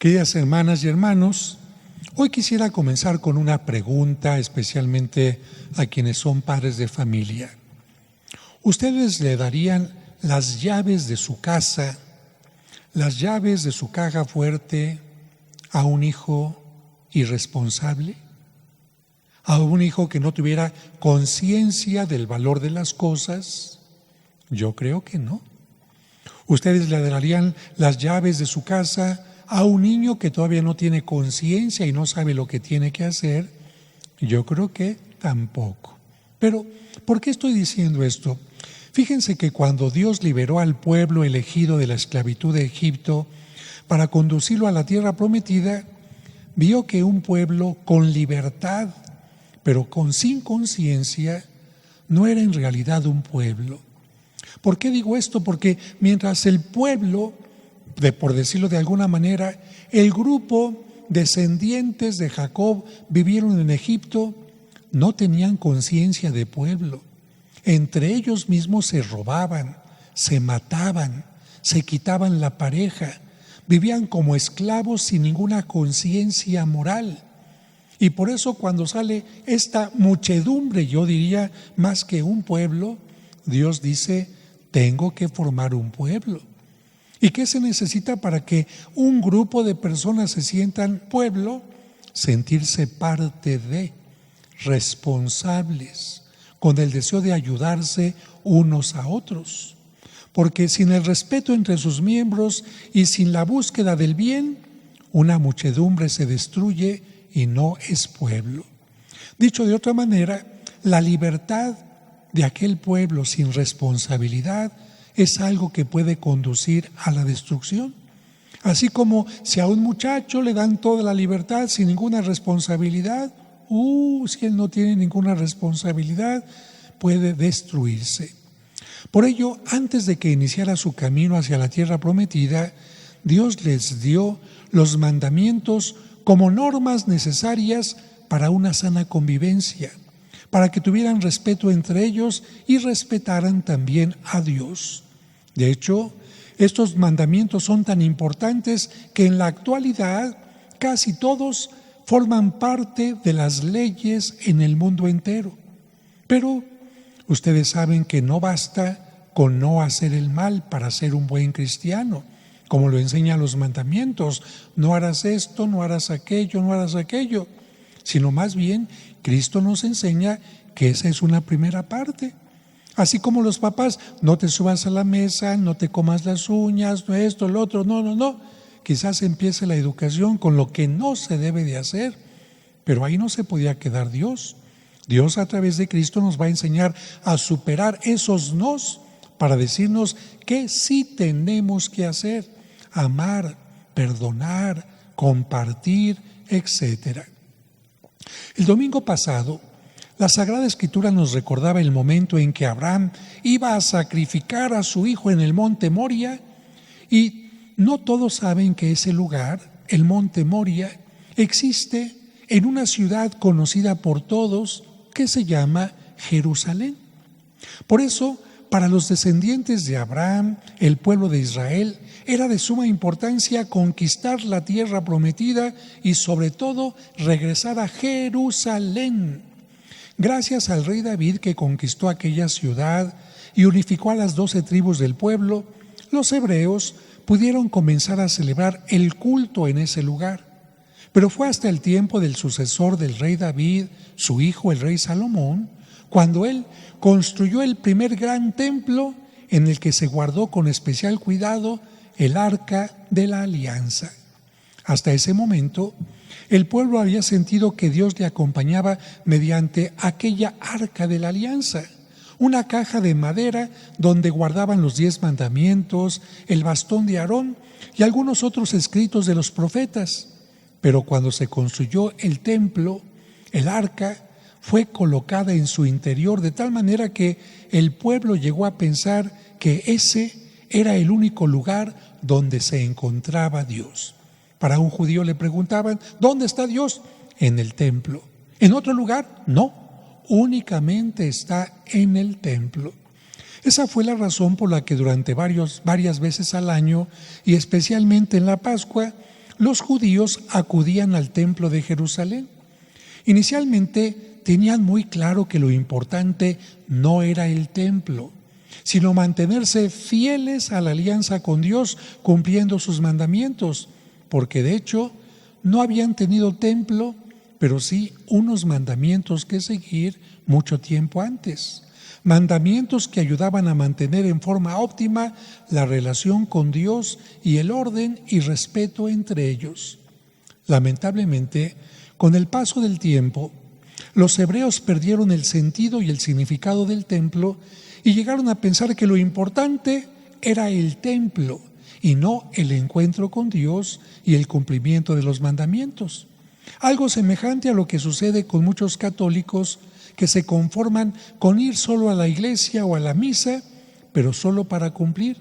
Queridas hermanas y hermanos, hoy quisiera comenzar con una pregunta, especialmente a quienes son padres de familia. ¿Ustedes le darían las llaves de su casa, las llaves de su caja fuerte a un hijo irresponsable? ¿A un hijo que no tuviera conciencia del valor de las cosas? Yo creo que no. ¿Ustedes le darían las llaves de su casa a un niño que todavía no tiene conciencia y no sabe lo que tiene que hacer? Yo creo que tampoco. Pero, ¿por qué estoy diciendo esto? Fíjense que cuando Dios liberó al pueblo elegido de la esclavitud de Egipto para conducirlo a la tierra prometida, vio que un pueblo con libertad, pero sin conciencia, no era en realidad un pueblo. ¿Por qué digo esto? Porque mientras el pueblo, por decirlo de alguna manera, el grupo descendientes de Jacob vivieron en Egipto, no tenían conciencia de pueblo. Entre ellos mismos se robaban, se mataban, se quitaban la pareja, vivían como esclavos sin ninguna conciencia moral. Y por eso cuando sale esta muchedumbre, yo diría más que un pueblo, Dios dice, tengo que formar un pueblo. ¿Y qué se necesita para que un grupo de personas se sientan pueblo? Sentirse parte de, responsables, con el deseo de ayudarse unos a otros. Porque sin el respeto entre sus miembros y sin la búsqueda del bien, una muchedumbre se destruye y no es pueblo. Dicho de otra manera, la libertad de aquel pueblo sin responsabilidad es algo que puede conducir a la destrucción. Así como si a un muchacho le dan toda la libertad sin ninguna responsabilidad, si él no tiene ninguna responsabilidad, puede destruirse. Por ello, antes de que iniciara su camino hacia la tierra prometida, Dios les dio los mandamientos como normas necesarias para una sana convivencia, para que tuvieran respeto entre ellos y respetaran también a Dios. De hecho, estos mandamientos son tan importantes que en la actualidad casi todos forman parte de las leyes en el mundo entero. Pero ustedes saben que no basta con no hacer el mal para ser un buen cristiano, como lo enseñan los mandamientos. No harás esto, no harás aquello, no harás aquello, sino más bien Cristo nos enseña que esa es una primera parte. Así como los papás, no te subas a la mesa, no te comas las uñas, no esto, lo otro, no. Quizás empiece la educación con lo que no se debe de hacer, pero ahí no se podía quedar Dios. Dios a través de Cristo nos va a enseñar a superar esos nos para decirnos qué sí tenemos que hacer: amar, perdonar, compartir, etc. El domingo pasado, la Sagrada Escritura nos recordaba el momento en que Abraham iba a sacrificar a su hijo en el monte Moria, y no todos saben que ese lugar, el monte Moria, existe en una ciudad conocida por todos que se llama Jerusalén. Por eso, para los descendientes de Abraham, el pueblo de Israel, era de suma importancia conquistar la tierra prometida y sobre todo regresar a Jerusalén. Gracias al rey David, que conquistó aquella ciudad y unificó a las 12 tribus del pueblo, los hebreos pudieron comenzar a celebrar el culto en ese lugar. Pero fue hasta el tiempo del sucesor del rey David, su hijo el rey Salomón, cuando él construyó el primer gran templo en el que se guardó con especial cuidado el arca de la alianza. Hasta ese momento, el pueblo había sentido que Dios le acompañaba mediante aquella arca de la alianza, una caja de madera donde guardaban los 10 mandamientos, el bastón de Aarón y algunos otros escritos de los profetas. Pero cuando se construyó el templo, el arca fue colocada en su interior de tal manera que el pueblo llegó a pensar que ese era el único lugar donde se encontraba Dios. Para un judío le preguntaban, ¿dónde está Dios? En el templo. ¿En otro lugar? No, únicamente está en el templo. Esa fue la razón por la que durante varias veces al año, y especialmente en la Pascua, los judíos acudían al templo de Jerusalén. Inicialmente tenían muy claro que lo importante no era el templo, sino mantenerse fieles a la alianza con Dios, cumpliendo sus mandamientos, porque de hecho no habían tenido templo, pero sí unos mandamientos que seguir mucho tiempo antes. Mandamientos que ayudaban a mantener en forma óptima la relación con Dios y el orden y respeto entre ellos. Lamentablemente, con el paso del tiempo, los hebreos perdieron el sentido y el significado del templo y llegaron a pensar que lo importante era el templo y no el encuentro con Dios y el cumplimiento de los mandamientos. Algo semejante a lo que sucede con muchos católicos que se conforman con ir solo a la iglesia o a la misa, pero solo para cumplir,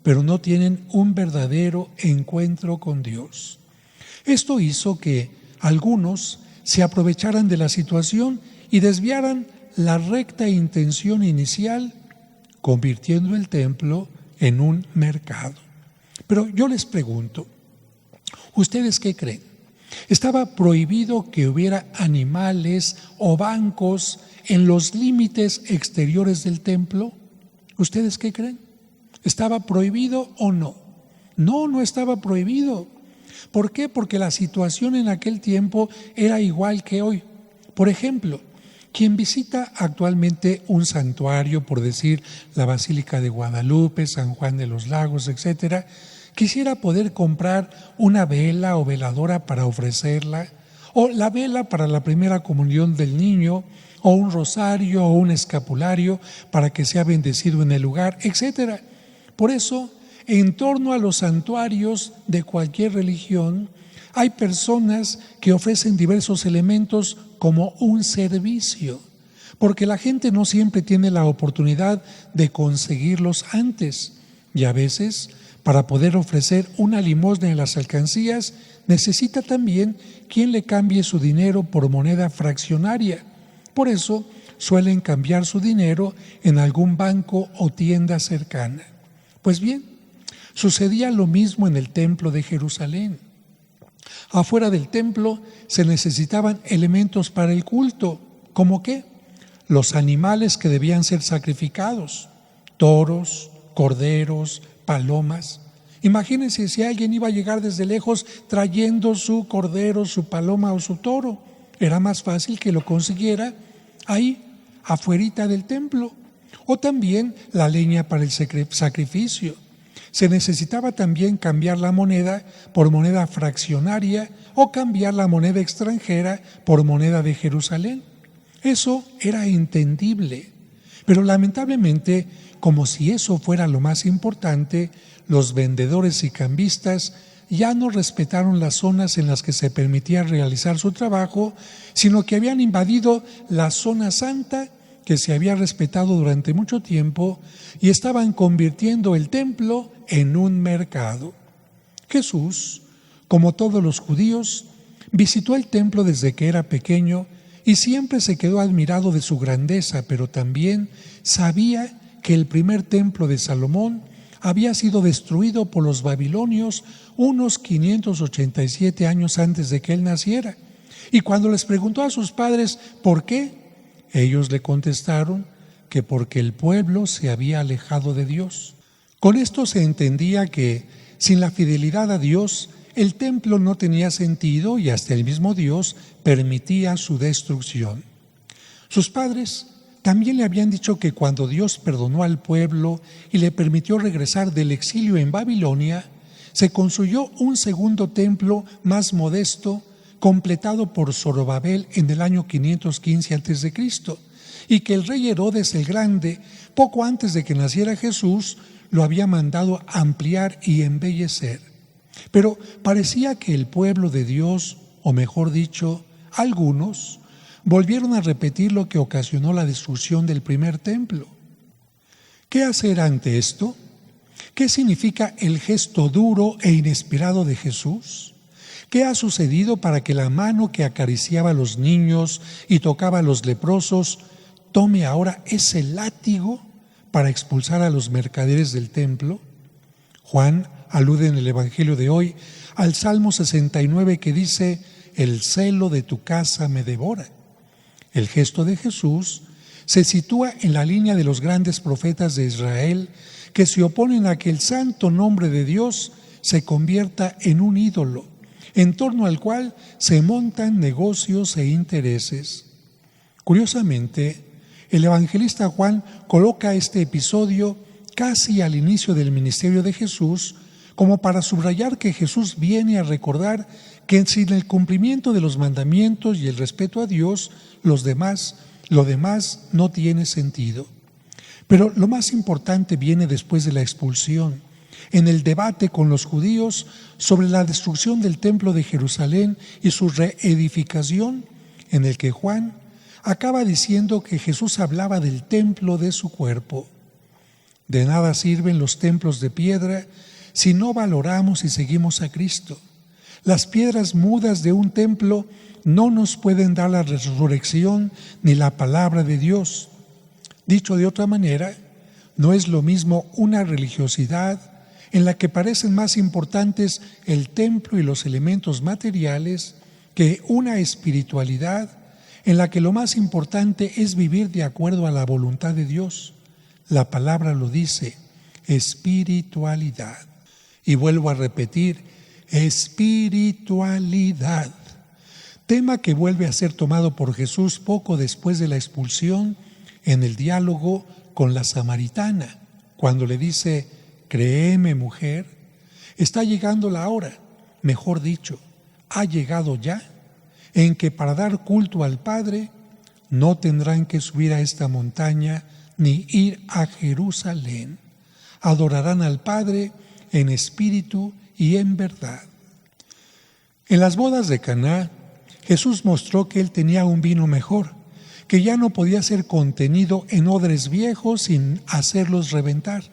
pero no tienen un verdadero encuentro con Dios. Esto hizo que algunos se aprovecharan de la situación y desviaran la recta intención inicial, convirtiendo el templo en un mercado. Pero yo les pregunto, ¿ustedes qué creen? ¿Estaba prohibido que hubiera animales o bancos en los límites exteriores del templo? ¿Ustedes qué creen? ¿Estaba prohibido o no? No, no estaba prohibido. ¿Por qué? Porque la situación en aquel tiempo era igual que hoy. Por ejemplo, quien visita actualmente un santuario, por decir la Basílica de Guadalupe, San Juan de los Lagos, etcétera, quisiera poder comprar una vela o veladora para ofrecerla, o la vela para la primera comunión del niño, o un rosario o un escapulario para que sea bendecido en el lugar, etcétera. Por eso, en torno a los santuarios de cualquier religión, hay personas que ofrecen diversos elementos como un servicio, porque la gente no siempre tiene la oportunidad de conseguirlos antes, y a veces, para poder ofrecer una limosna en las alcancías, necesita también quien le cambie su dinero por moneda fraccionaria. Por eso suelen cambiar su dinero en algún banco o tienda cercana. Pues bien, sucedía lo mismo en el templo de Jerusalén. Afuera del templo se necesitaban elementos para el culto. ¿Cómo qué? Los animales que debían ser sacrificados: toros, corderos, palomas. Imagínense si alguien iba a llegar desde lejos trayendo su cordero, su paloma o su toro. Era más fácil que lo consiguiera ahí, afuerita del templo. O también la leña para el sacrificio. Se necesitaba también cambiar la moneda por moneda fraccionaria o cambiar la moneda extranjera por moneda de Jerusalén. Eso era entendible, pero lamentablemente, como si eso fuera lo más importante, los vendedores y cambistas ya no respetaron las zonas en las que se permitía realizar su trabajo, sino que habían invadido la zona santa que se había respetado durante mucho tiempo y estaban convirtiendo el templo en un mercado. Jesús, como todos los judíos, visitó el templo desde que era pequeño y siempre se quedó admirado de su grandeza, pero también sabía que el primer templo de Salomón había sido destruido por los babilonios unos 587 años antes de que él naciera. Y cuando les preguntó a sus padres por qué, ellos le contestaron que porque el pueblo se había alejado de Dios. Con esto se entendía que sin la fidelidad a Dios, el templo no tenía sentido y hasta el mismo Dios permitía su destrucción. Sus padres también le habían dicho que cuando Dios perdonó al pueblo y le permitió regresar del exilio en Babilonia, se construyó un segundo templo más modesto, completado por Zorobabel en el año 515 a.C., y que el rey Herodes el Grande, poco antes de que naciera Jesús, lo había mandado ampliar y embellecer. Pero parecía que el pueblo de Dios, o mejor dicho, algunos, volvieron a repetir lo que ocasionó la destrucción del primer templo. ¿Qué hacer ante esto? ¿Qué significa el gesto duro e inesperado de Jesús? ¿Qué ha sucedido para que la mano que acariciaba a los niños y tocaba a los leprosos tome ahora ese látigo para expulsar a los mercaderes del templo? Juan Alude en el Evangelio de hoy al Salmo 69 que dice: el celo de tu casa me devora. El gesto de Jesús se sitúa en la línea de los grandes profetas de Israel que se oponen a que el santo nombre de Dios se convierta en un ídolo, en torno al cual se montan negocios e intereses. Curiosamente, el evangelista Juan coloca este episodio casi al inicio del ministerio de Jesús, como para subrayar que Jesús viene a recordar que sin el cumplimiento de los mandamientos y el respeto a Dios, lo demás no tiene sentido. Pero lo más importante viene después de la expulsión, en el debate con los judíos sobre la destrucción del templo de Jerusalén y su reedificación, en el que Juan acaba diciendo que Jesús hablaba del templo de su cuerpo. De nada sirven los templos de piedra si no valoramos y seguimos a Cristo. Las piedras mudas de un templo no nos pueden dar la resurrección ni la palabra de Dios. Dicho de otra manera, no es lo mismo una religiosidad en la que parecen más importantes el templo y los elementos materiales que una espiritualidad en la que lo más importante es vivir de acuerdo a la voluntad de Dios. La palabra lo dice: espiritualidad. Y vuelvo a repetir: espiritualidad. Tema que vuelve a ser tomado por Jesús poco después de la expulsión en el diálogo con la samaritana, cuando le dice: créeme, mujer, está llegando la hora, mejor dicho, ha llegado ya, en que para dar culto al Padre no tendrán que subir a esta montaña ni ir a Jerusalén. Adorarán al Padre en espíritu y en verdad. En las bodas de Caná, Jesús mostró que Él tenía un vino mejor, que ya no podía ser contenido en odres viejos sin hacerlos reventar.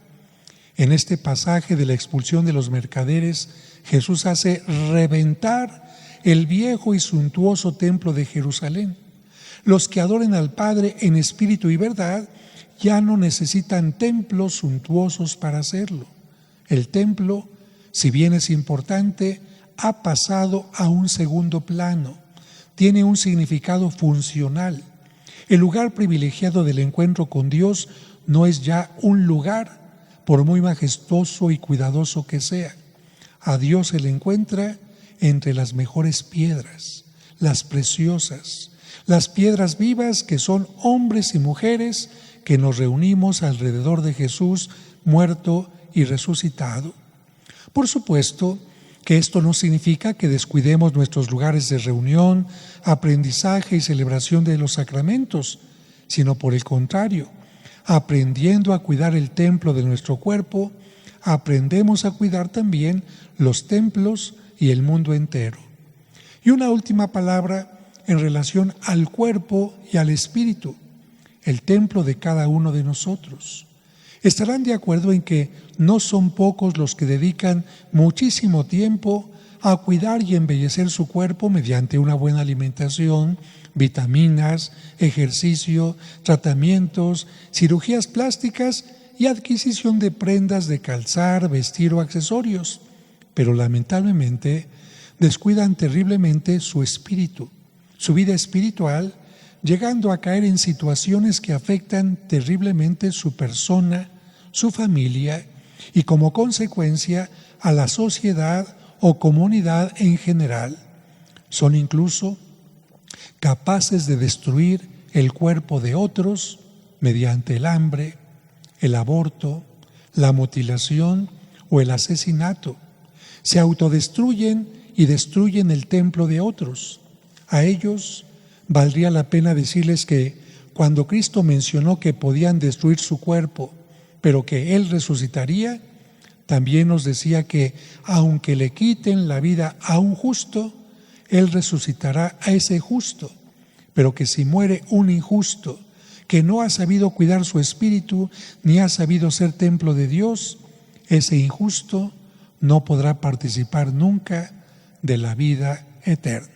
En este pasaje de la expulsión de los mercaderes, Jesús hace reventar el viejo y suntuoso templo de Jerusalén. Los que adoren al Padre en espíritu y verdad ya no necesitan templos suntuosos para hacerlo. El templo, si bien es importante, ha pasado a un segundo plano. Tiene un significado funcional. El lugar privilegiado del encuentro con Dios no es ya un lugar, por muy majestuoso y cuidadoso que sea. A Dios se le encuentra entre las mejores piedras, las preciosas, las piedras vivas que son hombres y mujeres que nos reunimos alrededor de Jesús muerto y resucitado. Por supuesto que esto no significa que descuidemos nuestros lugares de reunión, aprendizaje y celebración de los sacramentos, sino por el contrario, aprendiendo a cuidar el templo de nuestro cuerpo, aprendemos a cuidar también los templos y el mundo entero. Y una última palabra en relación al cuerpo y al espíritu, el templo de cada uno de nosotros. Estarán de acuerdo en que no son pocos los que dedican muchísimo tiempo a cuidar y embellecer su cuerpo mediante una buena alimentación, vitaminas, ejercicio, tratamientos, cirugías plásticas y adquisición de prendas de calzar, vestir o accesorios. Pero lamentablemente descuidan terriblemente su espíritu, su vida espiritual, llegando a caer en situaciones que afectan terriblemente su persona, su familia y como consecuencia a la sociedad o comunidad en general. Son incluso capaces de destruir el cuerpo de otros mediante el hambre, el aborto, la mutilación o el asesinato. Se autodestruyen y destruyen el templo de otros. A ellos valdría la pena decirles que cuando Cristo mencionó que podían destruir su cuerpo, pero que Él resucitaría, también nos decía que aunque le quiten la vida a un justo, Él resucitará a ese justo, pero que si muere un injusto que no ha sabido cuidar su espíritu ni ha sabido ser templo de Dios, ese injusto no podrá participar nunca de la vida eterna.